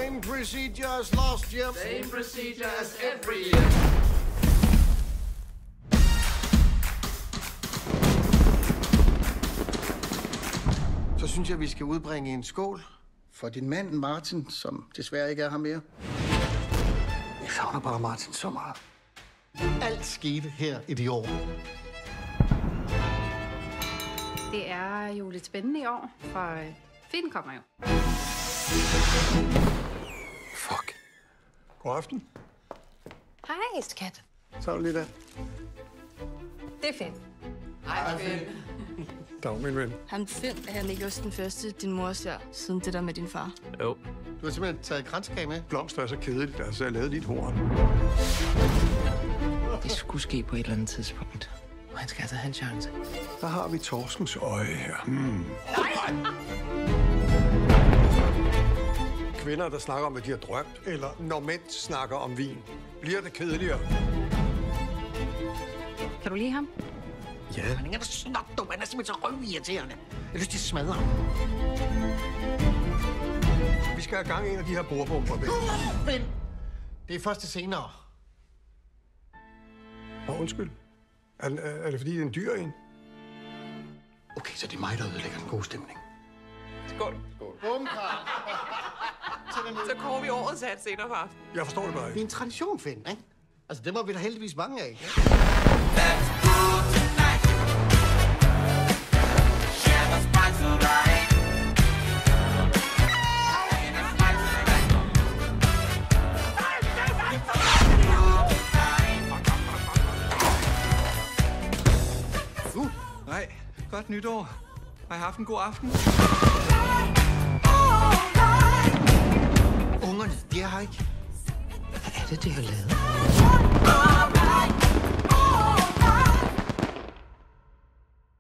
Same procedure as last year. Same procedure as every year. Så synes jeg, vi skal udbringe en skål. For din mand Martin, som desværre ikke er her mere. Jeg savner bare Martin så meget. Alt skete her i de år. Det er jo lidt spændende i år, for Finn kommer jo. Fuck. God aften. Hej, skat. Så er du lige der. Det er Finn. Hej, Finn. Dag, min ven. Ham Finn er han ikke også den første, din mor ser, siden det der med din far? Jo. Du har simpelthen taget kransekage med. Blomster er så kedeligt, altså jeg lavede dit horn. Det skulle ske på et eller andet tidspunkt. Og han skal altså have en chance. Der har vi torskens øje her. Kvinder, der snakker om, hvad de har drømt, eller når mænd snakker om vin, bliver det kedeligere. Kan du lide ham? Ja. Han er snot dum. Han er simpelthen så røvirriterende. Jeg har lyst til at smadre ham. Vi skal have gang i en af de her bordbomber. Men det er først til senere. Undskyld. Er det fordi, det er en dyr en? Okay, så det er mig, der ødelægger den gode stemning. Skål. Så kommer vi årets sat senere på aftenen. Jeg forstår det bare Det er ikke. en tradition, Finn, ikke? Altså, det må vi da heldigvis mange af, ikke? Nej, godt nytår. Har I haft en god aften? Ungerne, de er her ikke. Hvad er det, de har lavet?